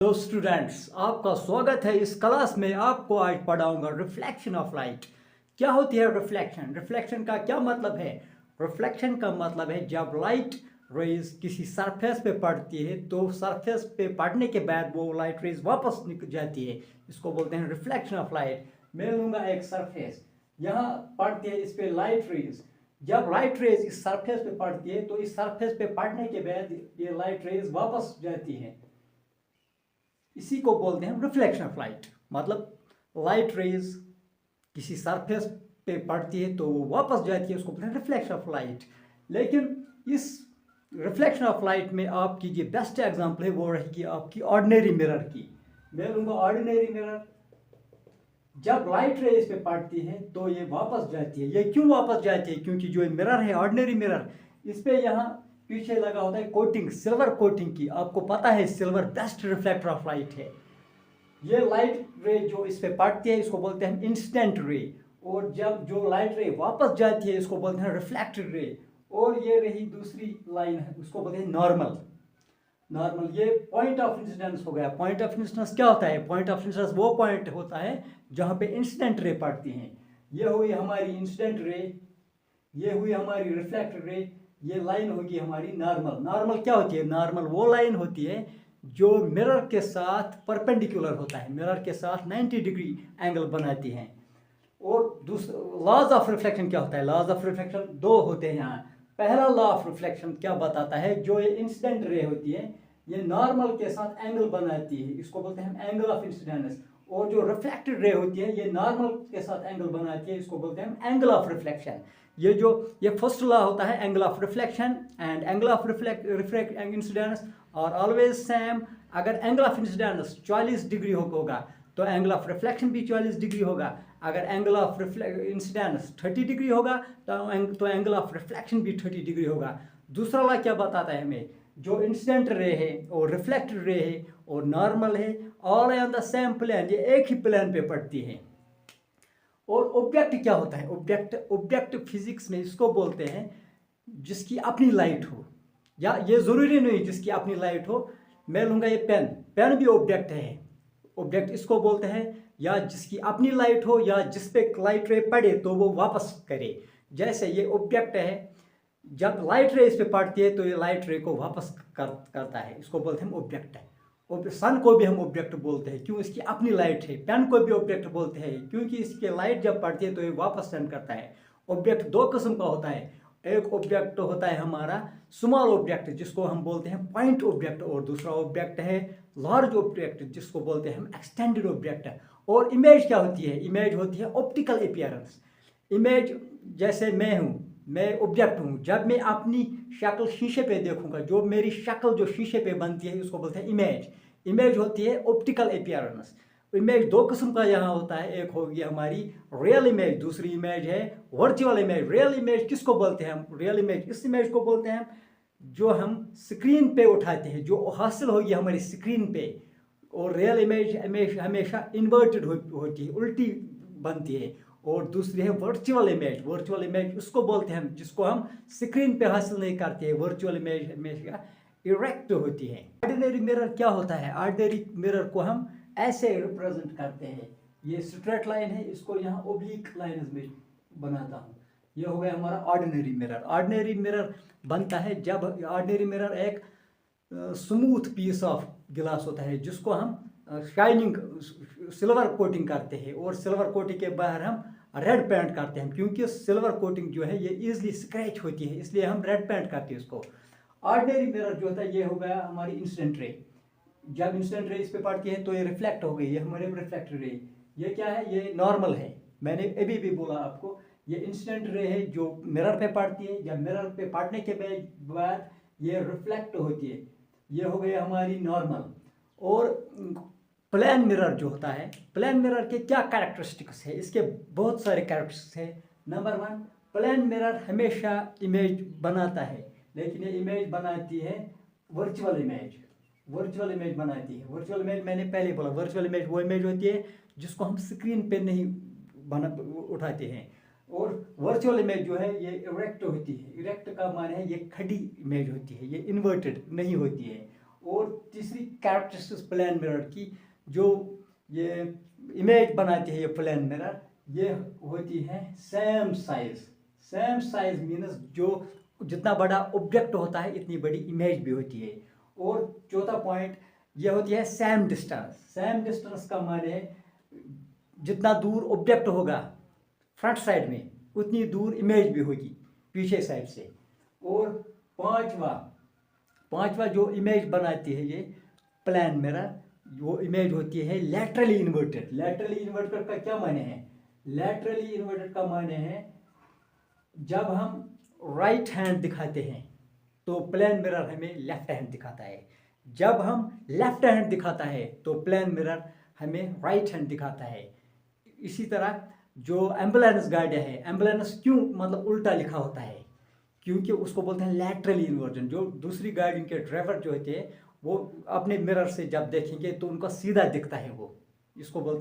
तो स्टूडेंट्स, आपका स्वागत है इस क्लास में। आपको आज पढ़ाऊंगा रिफ्लेक्शन ऑफ लाइट। क्या होती है रिफ्लेक्शन? रिफ्लेक्शन का क्या मतलब है? रिफ्लेक्शन का मतलब है जब लाइट रेज किसी सरफेस पे पड़ती है तो सरफेस पे पड़ने के बाद वो लाइट रेज वापस निकल जाती है। इसको बोलते हैं रिफ्लेक्शन ऑफ लाइट। मैं लूंगा एक सरफेस, यहाँ पड़ती है इस पे लाइट रेज। जब लाइट रेज इस सरफेस पे पड़ती है तो इस सरफेस पे पड़ने के बाद ये लाइट रेज वापस जाती है। इसी को बोलते हैं रिफ्लेक्शन ऑफ लाइट। मतलब लाइट रेज किसी सरफेस पे पड़ती है तो वो वापस जाती है, उसको बोलते हैं रिफ्लेक्शन ऑफ लाइट। लेकिन इस रिफ्लेक्शन ऑफ लाइट में आपकी जो बेस्ट एग्जांपल है वो रहेगी आपकी ऑर्डिनरी मिरर की। मैं लूँगा ऑर्डिनरी मिरर। जब लाइट रे इस पे पड़ती है तो ये वापस जाती है। ये क्यों वापस जाती है? क्योंकि जो मिरर है ऑर्डिनरी मिरर, इस पे यहाँ पीछे लगा होता है कोटिंग, सिल्वर कोटिंग की। आपको पता है silver best reflector of light है। ये लाइट रे जो इस पे पड़ती है इसको बोलते हैं इंसिडेंट रे, और जब जो लाइट रे वापस जाती है इसको बोलते हैं रिफ्लेक्टेड रे। और ये रही दूसरी लाइन है, उसको बोलते हैं नॉर्मल। नॉर्मल ये पॉइंट ऑफ इंसिडेंस हो गया। पॉइंट ऑफ इंसिडेंस क्या होता है? पॉइंट ऑफ इंसिडेंस वो पॉइंट होता है जहाँ पे इंसिडेंट रे पड़ती हैं। ये हुई हमारी इंसिडेंट रे, ये हुई हमारी रिफ्लेक्टेड रे, ये लाइन होगी हमारी नॉर्मल। नॉर्मल क्या होती है? नॉर्मल वो लाइन होती है जो मिरर के साथ परपेंडिकुलर होता है, मिरर के साथ 90 डिग्री एंगल बनाती है। और दूसरा लॉज ऑफ रिफ्लेक्शन क्या होता है? लॉज ऑफ रिफ्लेक्शन दो होते हैं यहाँ। पहला लॉ ऑफ रिफ्लेक्शन क्या बताता है? जो ये इंसिडेंट रे होती है ये नॉर्मल के साथ एंगल बनाती है, इसको बोलते हैं एंगल ऑफ इंसिडेंस। और जो रिफ्लेक्टेड रे होती है ये नॉर्मल के साथ एंगल बनाती है, इसको बोलते हैं एंगल ऑफ रिफ्लेक्शन। ये फर्स्ट लॉ होता है angle of reflection and angle of reflect incidence और ऑलवेज सेम। अगर एंगल ऑफ इंसिडेंस 40 डिग्री होगा तो एंगल ऑफ रिफ्लेक्शन भी 40 डिग्री होगा। अगर एंगल ऑफ इंसिडेंस 30 डिग्री होगा तो एंगल ऑफ रिफ्लेक्शन भी 30 डिग्री होगा। दूसरा लॉ क्या बताता है हमें? जो इंसिडेंट रे है और रिफ्लेक्टेड रे है और नॉर्मल है, all on the same plane, ये एक ही प्लेन पे पड़ती है। और ऑब्जेक्ट क्या होता है? ऑब्जेक्ट फिजिक्स में इसको बोलते हैं जिसकी अपनी लाइट हो, या ये जरूरी नहीं जिसकी अपनी लाइट हो। मैं लूंगा ये पेन, पेन भी ऑब्जेक्ट है। ऑब्जेक्ट इसको बोलते हैं या जिसकी अपनी लाइट हो या जिस पे लाइट रे पड़े तो वो वापस करे। जैसे ये ऑब्जेक्ट है, जब लाइट रे इस पे पड़ती है तो ये लाइट रे को वापस करता है, इसको बोलते हैं ऑब्जेक्ट है। सन को भी हम ऑब्जेक्ट बोलते हैं, क्यों? इसकी अपनी लाइट है। पेन को भी ऑब्जेक्ट बोलते हैं क्योंकि इसकी लाइट जब पड़ती है तो ये वापस सेंड करता है। ऑब्जेक्ट दो किस्म का होता है। एक ऑब्जेक्ट होता है हमारा स्मॉल ऑब्जेक्ट जिसको हम बोलते हैं पॉइंट ऑब्जेक्ट, और दूसरा ऑब्जेक्ट है लार्ज ऑब्जेक्ट जिसको बोलते हैं हम एक्सटेंडेड ऑब्जेक्ट। और इमेज क्या होती है? इमेज होती है ऑप्टिकल अपीयरेंस। इमेज जैसे मैं हूँ, मैं ऑब्जेक्ट हूँ। जब मैं अपनी शक्ल शीशे पे देखूंगा, जो मेरी शक्ल जो शीशे पे बनती है उसको बोलते हैं इमेज। इमेज होती है ऑप्टिकल अपीयरेंस। इमेज दो किस्म का यहाँ होता है, एक होगी हमारी रियल इमेज, दूसरी इमेज है वर्चुअल इमेज। रियल इमेज किसको बोलते हैं हम? रियल इमेज इस इमेज को बोलते हैं जो हम स्क्रीन पे उठाते हैं, जो हासिल होगी हमारी स्क्रीन पे। और रियल इमेज हमेशा इन्वर्टेड होती है, उल्टी बनती है। और दूसरी है वर्चुअल इमेज। वर्चुअल इमेज उसको बोलते हैं जिसको हम स्क्रीन पे हासिल नहीं करते हैं। वर्चुअल इमेज हमेशा इरेक्ट होती है। ऑर्डिनरी मिरर क्या होता है? ऑर्डिनरी मिरर को हम ऐसे रिप्रेजेंट करते हैं। ये स्ट्रेट लाइन है, इसको यहाँ ओब्लिक लाइन में बनाता हूँ। ये हो गया हमारा ऑर्डिनरी मिरर। ऑर्डिनरी मिरर बनता है जब ऑर्डिनरी मिरर एक स्मूथ पीस ऑफ गिलास होता है जिसको हम शाइनिंग सिल्वर कोटिंग करते हैं, और सिल्वर कोटिंग के बाहर हम रेड पेंट करते हैं क्योंकि सिल्वर कोटिंग जो है ये इजीली स्क्रैच होती है, इसलिए हम रेड पेंट करते हैं इसको। ऑर्डिनरी मिरर जो होता है ये हो गया हमारी इंसिडेंट रे। जब इंसिडेंट रे इस पे पड़ती है तो ये रिफ्लेक्ट हो गई, ये हमारे रिफ्लेक्टेड रे। ये क्या है? ये नॉर्मल है। मैंने अभी भी बोला आपको, ये इंसिडेंट रे है जो मिरर पे पड़ती है। जब मिरर पे पड़ने के बाद ये रिफ्लेक्ट होती है, ये हो गई हमारी नॉर्मल। और प्लेन मिरर जो होता है, प्लेन मिरर के क्या कैरेक्टरिस्टिक्स है? इसके बहुत सारे कैरेक्टरिस्टिक्स है। नंबर 1, प्लेन मिरर हमेशा इमेज बनाता है, लेकिन ये इमेज बनाती है वर्चुअल इमेज। वर्चुअल इमेज बनाती है। वर्चुअल इमेज मैंने पहले बोला, वर्चुअल इमेज वो इमेज होती है जिसको हम स्क्रीन पे नहीं उठाते हैं। और वर्चुअल इमेज जो है ये इरेक्ट होती है। इरेक्ट का माने है ये खड़ी इमेज होती है, ये इन्वर्टेड नहीं होती है। और तीसरी कैरेक्टरिस्टिक्स प्लेन मिरर की, जो ये इमेज बनाती है ये प्लेन मिरर, ये होती है same size. Same size means जो जितना बड़ा ऑब्जेक्ट होता है इतनी बड़ी इमेज भी होती है। और चौथा पॉइंट ये होती है सेम डिस्टेंस। सेम डिस्टेंस का माने है जितना दूर ऑब्जेक्ट होगा फ्रंट साइड में उतनी दूर इमेज भी होगी पीछे साइड से। और पांचवा जो इमेज बनाती है ये प्लेन मिरर, वो इमेज होती है लैटरली इन्वर्टेड। लैटरली इन्वर्टेड का क्या माने है? लैटरली इन्वर्टेड का माने है जब हम राइट हैंड दिखाते हैं तो प्लेन मिरर हमें लेफ्ट हैंड दिखाता है, जब हम लेफ्ट हैंड दिखाता है तो प्लेन मिरर हमें राइट हैंड दिखाता है। इसी तरह जो एम्बुलेंस गाड़ी है, एम्बुलेंस क्यों मतलब उल्टा लिखा होता है? क्योंकि उसको बोलते हैं लैटरली इन्वर्जन। जो दूसरी गाड़ियों के ड्राइवर जो होते हैं वो अपने मिरर से जब देखेंगे तो उनको सीधा दिखता है, वो इसको बोलते हैं